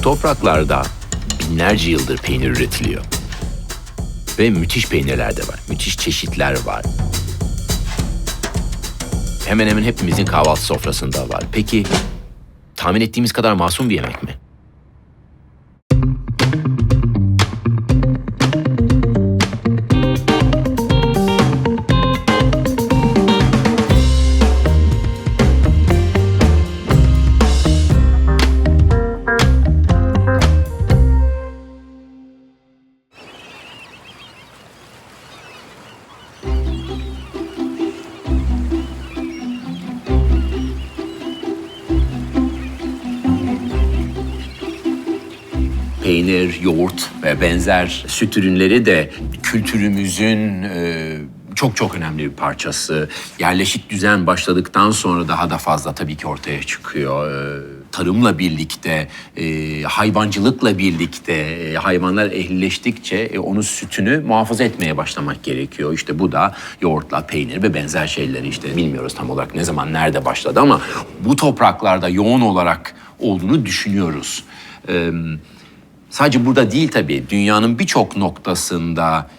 topraklarda binlerce yıldır peynir üretiliyor. Ve müthiş peynirler de var, müthiş çeşitler var. Hemen hemen hepimizin kahvaltı sofrasında var. Peki tahmin ettiğimiz kadar masum bir yemek mi? Peynir, yoğurt ve benzer süt ürünleri de kültürümüzün çok çok önemli bir parçası. Yerleşik düzen başladıktan sonra daha da fazla tabii ki ortaya çıkıyor. Tarımla birlikte, hayvancılıkla birlikte hayvanlar ehlileştikçe onun sütünü muhafaza etmeye başlamak gerekiyor. İşte bu da yoğurtla, peynir ve benzer şeyleri işte bilmiyoruz tam olarak ne zaman, nerede başladı ama bu topraklarda yoğun olarak olduğunu düşünüyoruz. Sadece burada değil tabii, dünyanın birçok noktasında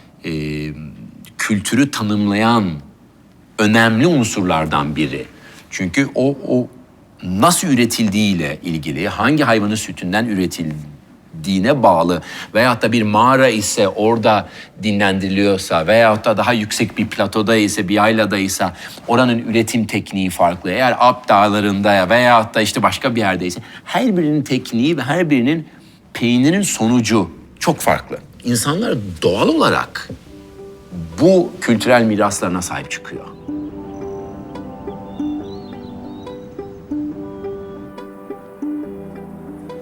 kültürü tanımlayan önemli unsurlardan biri. Çünkü o nasıl üretildiğiyle ilgili, hangi hayvanın sütünden üretildiğine bağlı veyahut da bir mağara ise orada dinlendiriliyorsa veyahut da daha yüksek bir platoda ise, bir yaylada ise oranın üretim tekniği farklı. Eğer Alp dağlarında veyahut da işte başka bir yerdeyse her birinin tekniği ve her birinin peynirin sonucu çok farklı. İnsanlar doğal olarak bu kültürel miraslarına sahip çıkıyor.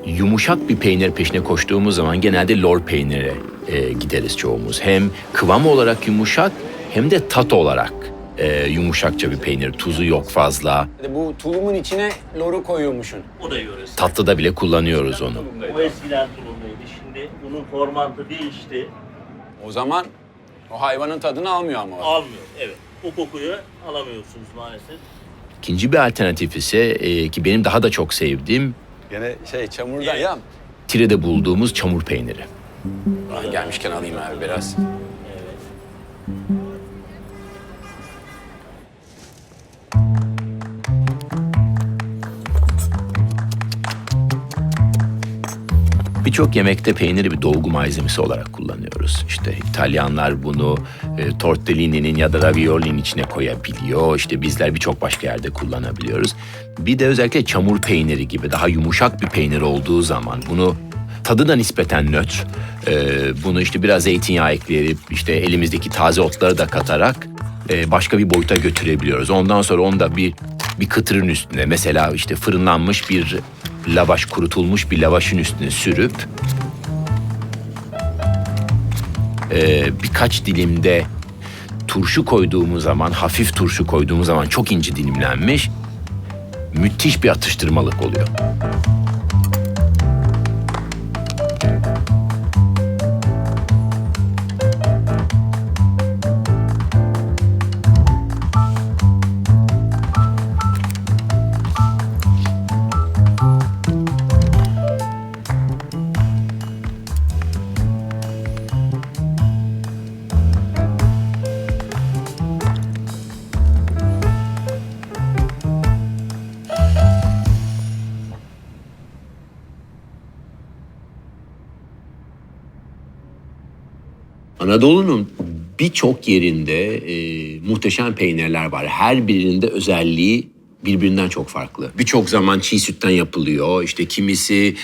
Yumuşak bir peynir peşine koştuğumuz zaman genelde lor peynire gideriz çoğumuz. Hem kıvam olarak yumuşak hem de tat olarak yumuşakça bir peynir. Tuzu yok fazla. Bu tulumun içine loru koyuyormuşsun. O da yöresi. Tatlıda bile kullanıyoruz onu. O eskiden tulumluydu. Şimdi bunun formantı değişti. O zaman o hayvanın tadını almıyor ama. Almıyor, evet. O kokuyu alamıyorsunuz maalesef. İkinci bir alternatif ise ki benim daha da çok sevdiğim Gene çamurdan Evet. ya. Tire'de bulduğumuz çamur peyniri. Gelmişken alayım abi biraz. Evet. Birçok yemekte peyniri bir dolgu malzemesi olarak kullanıyoruz. İşte İtalyanlar bunu tortellini'nin ya da ravioli'nin içine koyabiliyor. İşte bizler birçok başka yerde kullanabiliyoruz. Bir de özellikle çamur peyniri gibi daha yumuşak bir peynir olduğu zaman bunu tadı da nispeten nötr. Bunu işte biraz zeytinyağı ekleyip işte elimizdeki taze otları da katarak başka bir boyuta götürebiliyoruz. Ondan sonra onu da bir kıtırın üstüne mesela işte fırınlanmış bir lavaş, kurutulmuş bir lavaşın üstüne sürüp birkaç dilimde turşu koyduğumuz zaman, hafif turşu koyduğumuz zaman çok ince dilimlenmiş müthiş bir atıştırmalık oluyor. Anadolu'nun birçok yerinde muhteşem peynirler var. Her birinde özelliği birbirinden çok farklı. Birçok zaman çiğ sütten yapılıyor. İşte kimisi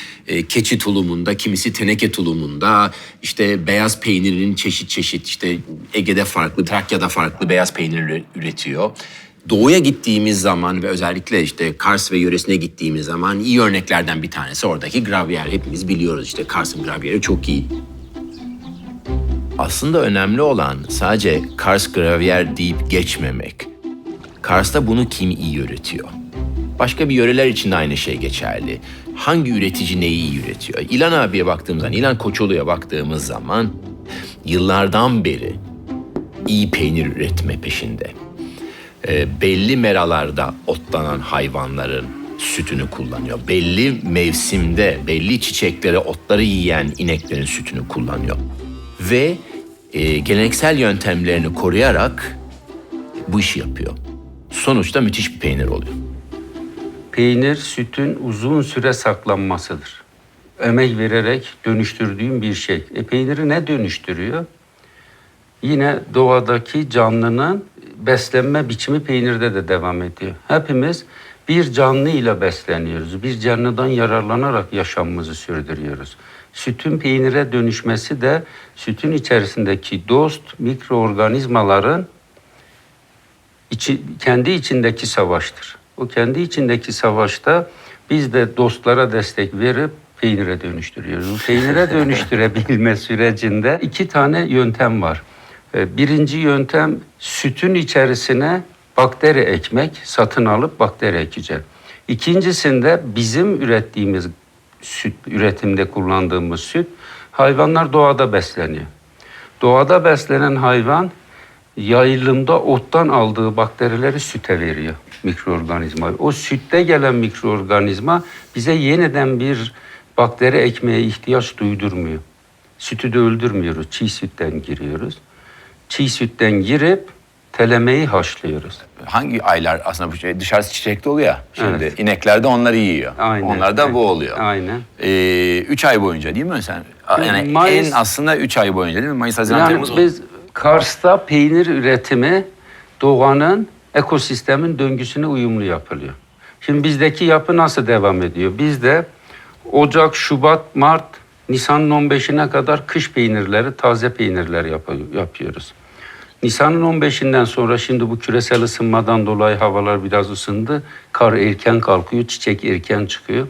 keçi tulumunda, kimisi teneke tulumunda. İşte beyaz peynirin çeşit çeşit işte Ege'de farklı, Trakya'da farklı beyaz peynir üretiyor. Doğuya gittiğimiz zaman ve özellikle işte Kars ve yöresine gittiğimiz zaman iyi örneklerden bir tanesi oradaki gravyer. Hepimiz biliyoruz işte Kars'ın gravyeri çok iyi. Aslında önemli olan sadece Kars gravyer deyip geçmemek. Kars'ta bunu kim iyi üretiyor? Başka bir yöreler için de aynı şey geçerli. Hangi üretici neyi iyi üretiyor? İlhan abiye baktığımız zaman, İlhan Koçoğlu'ya baktığımız zaman yıllardan beri iyi peynir üretme peşinde. Belli meralarda otlanan hayvanların sütünü kullanıyor. Belli mevsimde, belli çiçekleri, otları yiyen ineklerin sütünü kullanıyor. Ve geleneksel yöntemlerini koruyarak bu işi yapıyor. Sonuçta müthiş bir peynir oluyor. Peynir, sütün uzun süre saklanmasıdır. Emek vererek dönüştürdüğüm bir şey. Peyniri ne dönüştürüyor? Yine doğadaki canlının beslenme biçimi peynirde de devam ediyor. Hepimiz bir canlı ile besleniyoruz. Bir canlıdan yararlanarak yaşamımızı sürdürüyoruz. Sütün peynire dönüşmesi de sütün içerisindeki dost mikroorganizmaların kendi içindeki savaştır. O kendi içindeki savaşta biz de dostlara destek verip peynire dönüştürüyoruz. Bu peynire dönüştürebilme sürecinde 2 tane yöntem var. Birinci yöntem sütün içerisine bakteri ekmek, satın alıp bakteri ekeceğim. İkincisinde bizim ürettiğimiz süt, üretimde kullandığımız süt, hayvanlar doğada besleniyor. Doğada beslenen hayvan yayılımda ottan aldığı bakterileri süte veriyor mikroorganizma. O sütte gelen mikroorganizma bize yeniden bir bakteri ekmeğe ihtiyaç duydurmuyor. Sütü de öldürmüyoruz. Çiğ sütten giriyoruz. Çiğ sütten girip telemeyi haşlıyoruz. Hangi aylar aslında bu şey dışarısı çiçekli oluyor ya. Şimdi Evet. inekler de onları yiyor. Aynen. Onlar da bu oluyor. Aynen. 3 ay boyunca değil mi sen? Yani Mayıs- en aslında 3 ay boyunca değil mi? Mayıs, Haziran, Yani Temmuz. biz Kars'ta peynir üretimi doğanın, ekosistemin döngüsüne uyumlu yapılıyor. Şimdi bizdeki yapı nasıl devam ediyor? Bizde Ocak, Şubat, Mart, Nisan'ın 15'ine kadar kış peynirleri, taze peynirler yapıyoruz. Nisan'ın 15'inden sonra şimdi bu küresel ısınmadan dolayı havalar biraz ısındı. Kar erken kalkıyor, çiçek erken çıkıyor.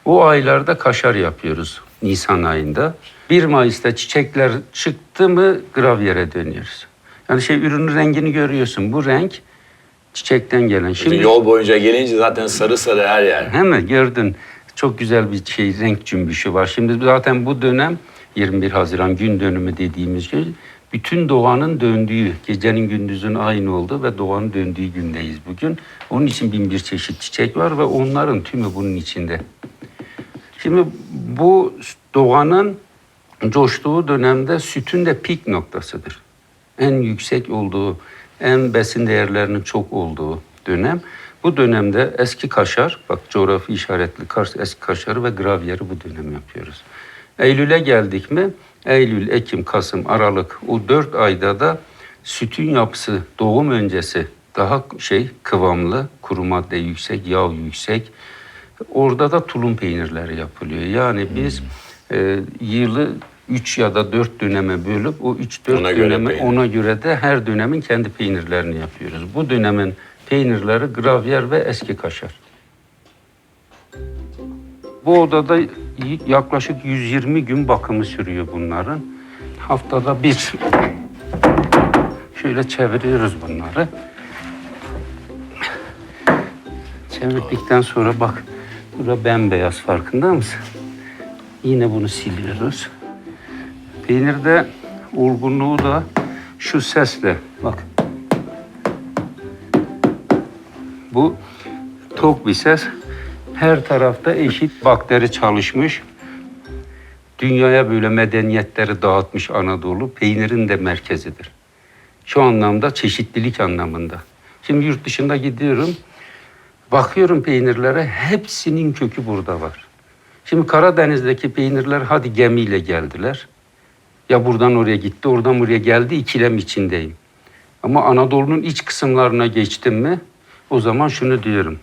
O aylarda kaşar yapıyoruz Nisan ayında. 1 Mayıs'ta çiçekler çıktı mı gravyere dönüyoruz. Yani ürünün rengini görüyorsun. Bu renk çiçekten gelen. Şimdi Yol boyunca gelince zaten sarı sarı her yer. hemen gördün. Çok güzel bir renk cümbüşü var. Şimdi zaten bu dönem 21 Haziran gün dönümü dediğimiz gün bütün doğanın döndüğü, gecenin gündüzün aynı olduğu ve doğanın döndüğü gündeyiz bugün. Onun için 1001 çeşit çiçek var ve onların tümü bunun içinde. Şimdi bu doğanın coştuğu dönemde sütün de pik noktasıdır. En yüksek olduğu, en besin değerlerinin çok olduğu dönem. Bu dönemde eski kaşar, bak coğrafi işaretli Kars eski kaşarı ve gravyeri bu dönem yapıyoruz. Eylül'e geldik mi? Eylül, Ekim, Kasım, Aralık o 4 ayda da sütün yapısı doğum öncesi daha kıvamlı, kuru madde yüksek, yağ yüksek. Orada da tulum peynirleri yapılıyor. Yani biz yılı 3 ya da 4 döneme bölüp o 3-4 döneme ona göre de her dönemin kendi peynirlerini yapıyoruz. Bu dönemin peynirleri gravyer ve eski kaşar. Bu odada yaklaşık 120 gün bakımı sürüyor bunların. Haftada bir şöyle çeviriyoruz bunları. Çevirdikten sonra bak, burada bembeyaz, farkında mısın? Yine bunu siliyoruz. Peynirde olgunluğu da şu sesle, bak. Bu tok bir ses. Her tarafta eşit bakteri çalışmış. Dünyaya böyle medeniyetleri dağıtmış Anadolu. Peynirin de merkezidir. Şu anlamda çeşitlilik anlamında. Şimdi yurt dışında gidiyorum. Bakıyorum peynirlere, hepsinin kökü burada var. Şimdi Karadeniz'deki peynirler hadi gemiyle geldiler. Ya buradan oraya gitti, oradan buraya geldi, ikilem içindeyim. Ama Anadolu'nun iç kısımlarına geçtim mi, o zaman şunu diyorum.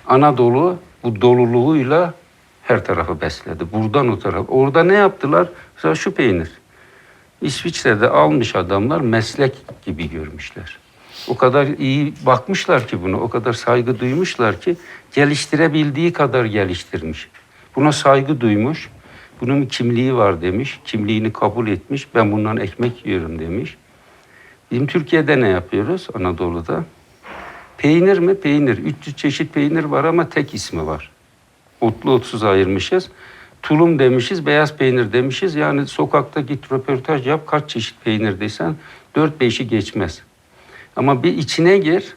Anadolu bu doluluğuyla her tarafı besledi. Buradan o tarafa. Orada ne yaptılar? Mesela şu peynir. İsviçre'de almış adamlar, meslek gibi görmüşler. O kadar iyi bakmışlar ki buna, o kadar saygı duymuşlar ki geliştirebildiği kadar geliştirmiş. Buna saygı duymuş, bunun bir kimliği var demiş, kimliğini kabul etmiş, ben bundan ekmek yiyorum demiş. Bizim Türkiye'de ne yapıyoruz Anadolu'da? Peynir mi? Peynir. 300 çeşit peynir var ama tek ismi var. Otlu otsuz ayırmışız. Tulum demişiz, beyaz peynir demişiz. Yani sokakta git röportaj yap, kaç çeşit peynir desen 4-5'i geçmez. Ama bir içine gir,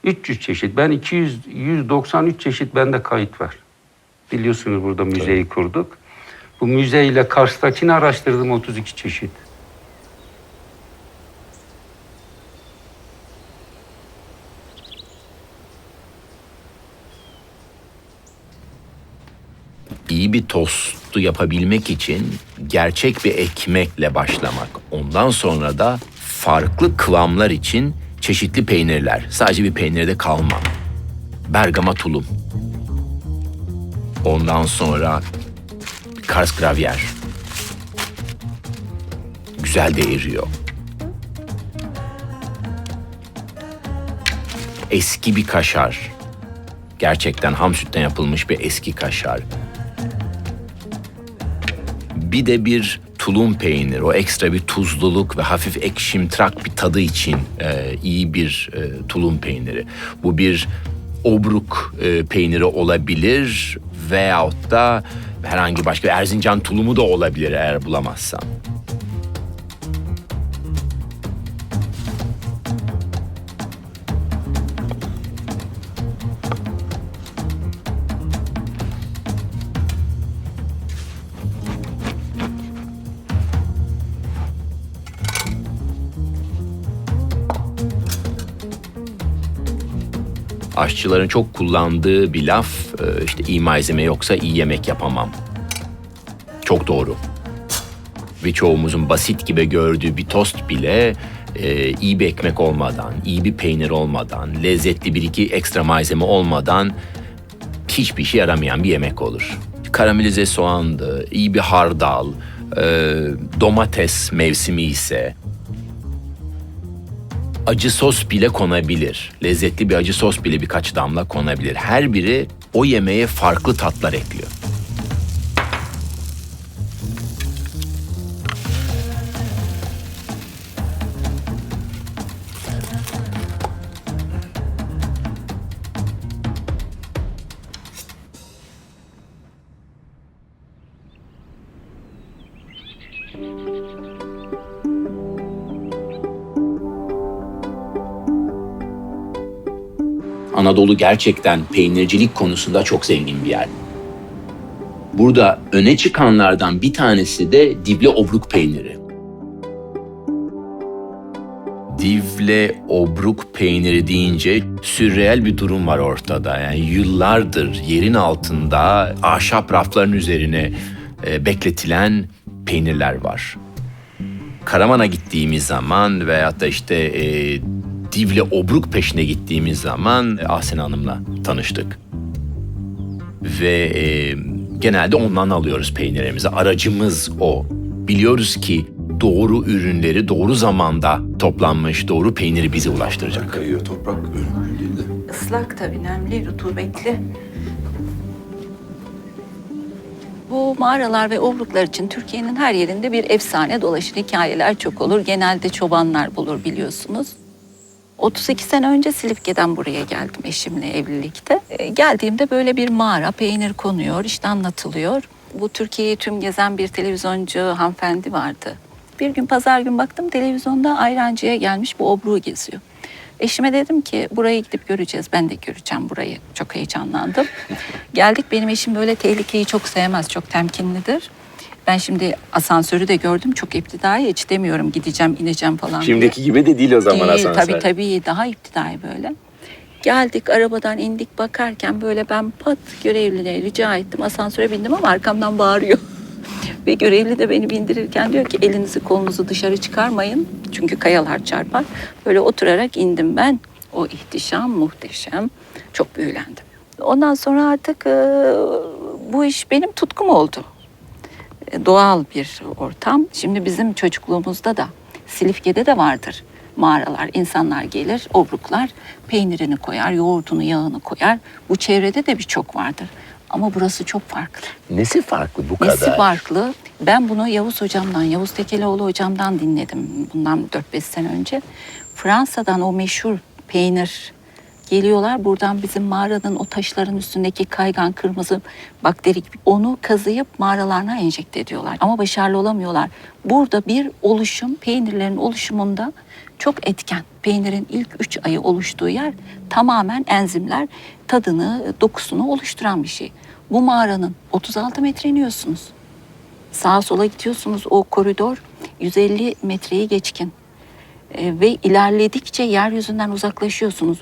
300 çeşit. Ben 193 çeşit bende kayıt var. Biliyorsunuz burada müzeyi kurduk. Bu müzeyle Kars'takini araştırdım 32 çeşit. İyi bir tostu yapabilmek için gerçek bir ekmekle başlamak. Ondan sonra da farklı kıvamlar için çeşitli peynirler. Sadece bir peynirde kalma. Bergama tulum. Ondan sonra Kars gravyer. Güzel de eriyor. Eski bir kaşar. Gerçekten ham sütten yapılmış bir eski kaşar. Bir de bir tulum peynir, o ekstra bir tuzluluk ve hafif ekşimtırak bir tadı için iyi bir tulum peyniri. Bu bir obruk peyniri olabilir veyahut da herhangi başka bir Erzincan tulumu da olabilir eğer bulamazsam. Aşçıların çok kullandığı bir laf, işte iyi malzeme yoksa iyi yemek yapamam. Çok doğru. Ve çoğumuzun basit gibi gördüğü bir tost bile iyi bir ekmek olmadan, iyi bir peynir olmadan, lezzetli bir iki ekstra malzeme olmadan hiçbir işe yaramayan bir yemek olur. Karamelize soğandı, iyi bir hardal, domates mevsimi ise acı sos bile konabilir. Lezzetli bir acı sos bile birkaç damla konabilir. Her biri o yemeğe farklı tatlar ekliyor. Anadolu gerçekten peynircilik konusunda çok zengin bir yer. Burada öne çıkanlardan bir tanesi de Divle Obruk peyniri. Divle Obruk peyniri deyince sürreel bir durum var ortada. Yani yıllardır yerin altında ahşap rafların üzerine bekletilen peynirler var. Karaman'a gittiğimiz zaman veyahut da işte Divle Obruk peşine gittiğimiz zaman Ahsen Hanım'la tanıştık. Ve genelde ondan alıyoruz peynirimizi. Aracımız o. Biliyoruz ki doğru ürünleri doğru zamanda toplanmış doğru peyniri bize ulaştıracak. Kayıyor toprak öyle. Islak tabii, nemli, rutubetli. Bu mağaralar ve obruklar için Türkiye'nin her yerinde bir efsane dolaşır. Hikayeler çok olur. Genelde çobanlar bulur biliyorsunuz. 32 sene önce Silifke'den buraya geldim eşimle evlilikte. Geldiğimde böyle bir mağara, peynir konuyor, işte anlatılıyor. Bu Türkiye'yi tüm gezen bir televizyoncu hanımefendi vardı. Bir gün pazar gün baktım televizyonda ayrancıya gelmiş bu obruğu geziyor. Eşime dedim ki burayı gidip göreceğiz. Ben de göreceğim burayı. Çok heyecanlandım. Geldik, benim eşim böyle tehlikeyi çok sevmez, çok temkinlidir. Ben şimdi asansörü de gördüm, çok iptidai, hiç demiyorum gideceğim, ineceğim falan diye. Şimdiki gibi de değil o zaman Değil, asansör. tabii daha iptidai böyle. Geldik, arabadan indik, bakarken böyle ben pat görevliliğe rica ettim. Asansöre bindim ama arkamdan bağırıyor. Ve görevli de beni bindirirken diyor ki elinizi kolunuzu dışarı çıkarmayın. Çünkü kayalar çarpar. Böyle oturarak indim ben. O ihtişam, muhteşem. Çok büyülendim. Ondan sonra artık bu iş benim tutkum oldu. Doğal bir ortam. Şimdi bizim çocukluğumuzda da Silifke'de de vardır mağaralar. İnsanlar gelir, obruklar peynirini koyar, yoğurdunu, yağını koyar. Bu çevrede de birçok vardır. Ama burası çok farklı. Nesi farklı bu kadar? Nesi farklı? Ben bunu Yavuz hocamdan, Yavuz Tekelioğlu hocamdan dinledim bundan 4-5 sene önce. Fransa'dan o meşhur peynir Geliyorlar buradan bizim mağaranın o taşların üstündeki kaygan kırmızı bakteri gibi onu kazıyıp mağaralarına enjekte ediyorlar. Ama başarılı olamıyorlar. Burada bir oluşum, peynirlerin oluşumunda çok etken. Peynirin ilk 3 ayı oluştuğu yer tamamen enzimler tadını, dokusunu oluşturan bir şey. Bu mağaranın 36 metre iniyorsunuz. Sağa sola gidiyorsunuz, o koridor 150 metreyi geçkin. Ve ilerledikçe yeryüzünden uzaklaşıyorsunuz.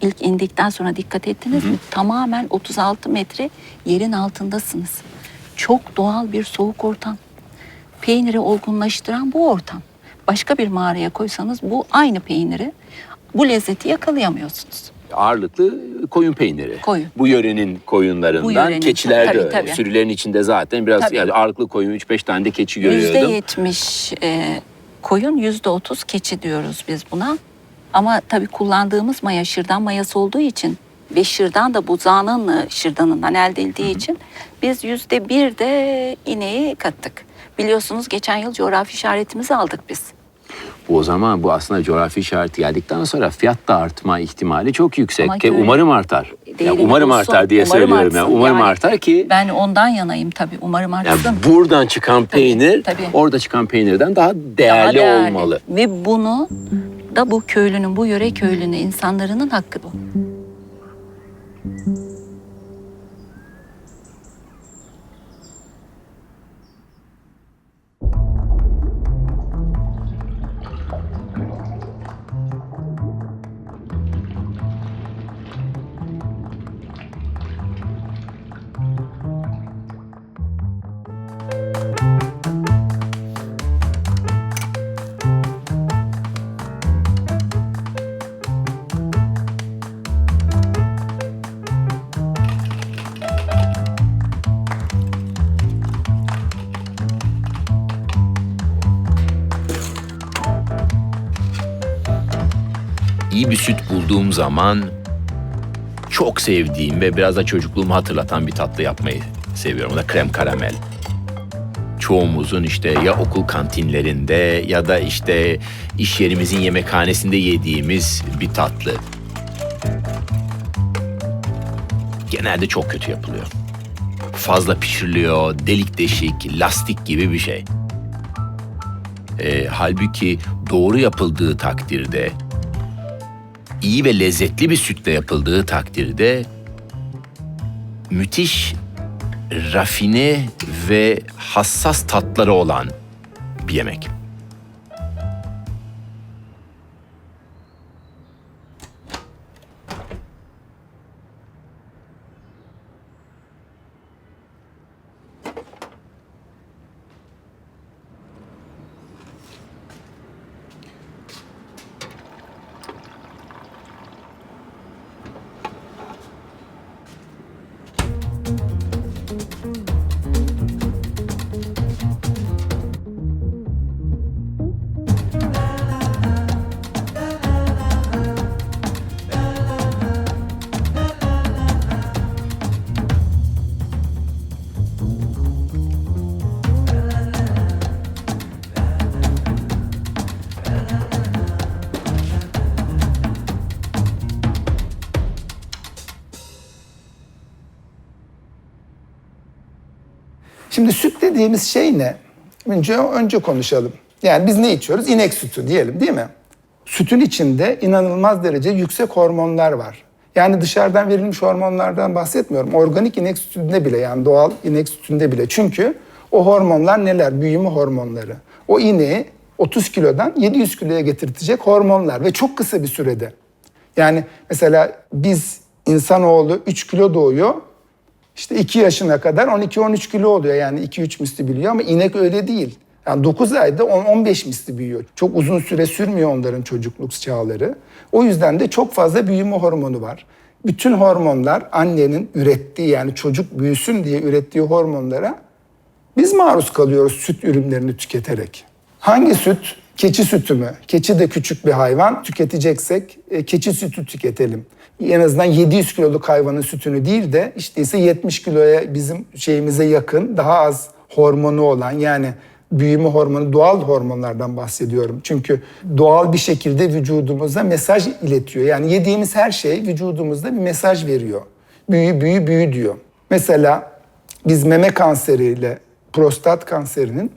İlk indikten sonra dikkat ettiniz mi? Tamamen 36 metre yerin altındasınız. Çok doğal bir soğuk ortam. Peyniri olgunlaştıran bu ortam. Başka bir mağaraya koysanız bu aynı peyniri, bu lezzeti yakalayamıyorsunuz. Ağırlıklı koyun peyniri. Koyun. Bu yörenin koyunlarından. Bu yörenin, Keçiler de tabii, öyle. tabii. Sürülerin içinde zaten biraz Tabii. yani ağırlıklı koyun 3-5 tane de keçi görüyordum. %70 koyun, %30 keçi diyoruz biz buna. Ama tabii kullandığımız maya şırdan mayası olduğu için ve şırdan da buzağının şırdanından elde edildiği için biz %1 de ineği kattık. Biliyorsunuz geçen yıl coğrafi işaretimizi aldık biz. Bu o zaman bu aslında coğrafi işareti geldikten sonra fiyat da artma ihtimali çok yüksek. Ama Ki köy- umarım artar. Değerini Ya umarım bulsun, artar diye umarım söylüyorum. Ya. artsın. Umarım Yani artar ki Ben ondan yanayım tabii. Umarım yani artsın. buradan çıkan peynir tabii. orada çıkan peynirden daha değerli, Daha değerli. olmalı. Ve bunu da bu köylünün, bu yöre köylünün, insanların hakkı bu. İyi bir süt bulduğum zaman çok sevdiğim ve biraz da çocukluğumu hatırlatan bir tatlı yapmayı seviyorum. O da krem karamel. Çoğumuzun işte ya okul kantinlerinde ya da işte iş yerimizin yemekhanesinde yediğimiz bir tatlı. Genelde çok kötü yapılıyor. Fazla pişiriliyor, delik deşik, lastik gibi bir şey. Halbuki doğru yapıldığı takdirde, iyi ve lezzetli bir sütle yapıldığı takdirde müthiş, rafine ve hassas tatları olan bir yemek. Şimdi süt dediğimiz şey ne? Önce konuşalım. Yani biz ne içiyoruz? İnek sütü diyelim, değil mi? Sütün içinde inanılmaz derece yüksek hormonlar var. Yani dışarıdan verilmiş hormonlardan bahsetmiyorum. Organik inek sütünde bile, yani doğal inek sütünde bile. Çünkü o hormonlar neler? Büyüme hormonları. O ineği 30 kilodan 700 kiloya getirtecek hormonlar ve çok kısa bir sürede. Yani mesela biz insanoğlu 3 kilo doğuyor. İşte 2 yaşına kadar 12-13 kilo oluyor, yani 2-3 misli büyüyor, ama inek öyle değil. Yani 9 ayda 10-15 misli büyüyor. Çok uzun süre sürmüyor onların çocukluk çağları. O yüzden de çok fazla büyüme hormonu var. Bütün hormonlar annenin ürettiği, yani çocuk büyüsün diye ürettiği hormonlara biz maruz kalıyoruz süt ürünlerini tüketerek. Hangi süt? Keçi sütü mü? Keçi de küçük bir hayvan. Tüketeceksek keçi sütü tüketelim. En azından 700 kiloluk hayvanın sütünü değil de işte ise 70 kiloya bizim şeyimize yakın, daha az hormonu olan, yani büyüme hormonu, doğal hormonlardan bahsediyorum. Çünkü doğal bir şekilde vücudumuza mesaj iletiyor. Yani yediğimiz her şey vücudumuzda bir mesaj veriyor. Büyü, büyü, büyü diyor. Mesela biz meme kanseriyle prostat kanserinin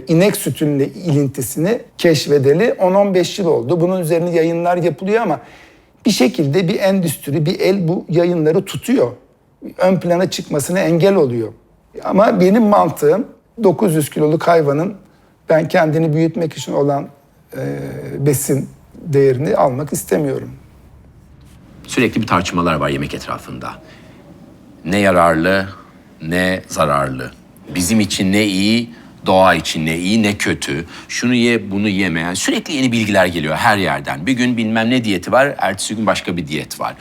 inek sütünle ilintisini keşfedeli 10-15 yıl oldu. Bunun üzerine yayınlar yapılıyor ama bir şekilde bir endüstri, bir el bu yayınları tutuyor. Ön plana çıkmasına engel oluyor. Ama benim mantığım 900 kiloluk hayvanın ben kendini büyütmek için olan besin değerini almak istemiyorum. Sürekli bir tartışmalar var yemek etrafında. Ne yararlı, ne zararlı. Bizim için ne iyi, doğa için ne iyi, ne kötü. Şunu ye, bunu yeme. Yani sürekli yeni bilgiler geliyor her yerden. Bir gün bilmem ne diyeti var, ertesi gün başka bir diyet var.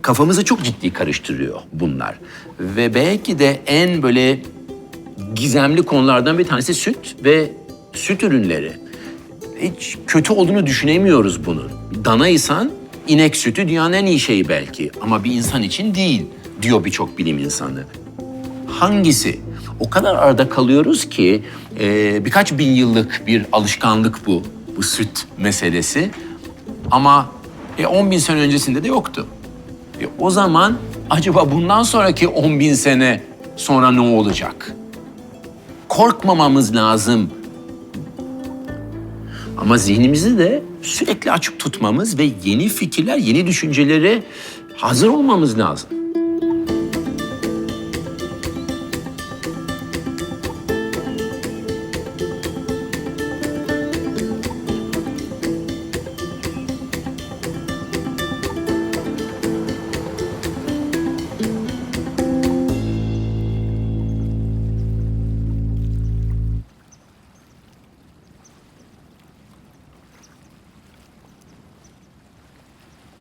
Kafamızı çok ciddi karıştırıyor bunlar. Ve belki de en böyle gizemli konulardan bir tanesi süt ve süt ürünleri. Hiç kötü olduğunu düşünemiyoruz bunun. Danaysan inek sütü dünyanın en iyi şeyi belki ama bir insan için değil diyor birçok bilim insanı. Hangisi? O kadar arada kalıyoruz ki birkaç bin yıllık bir alışkanlık bu süt meselesi. Ama 10 bin sene öncesinde de yoktu. O zaman acaba bundan sonraki 10 bin sene sonra ne olacak? Korkmamamız lazım. Ama zihnimizi de sürekli açık tutmamız ve yeni fikirler, yeni düşüncelere hazır olmamız lazım.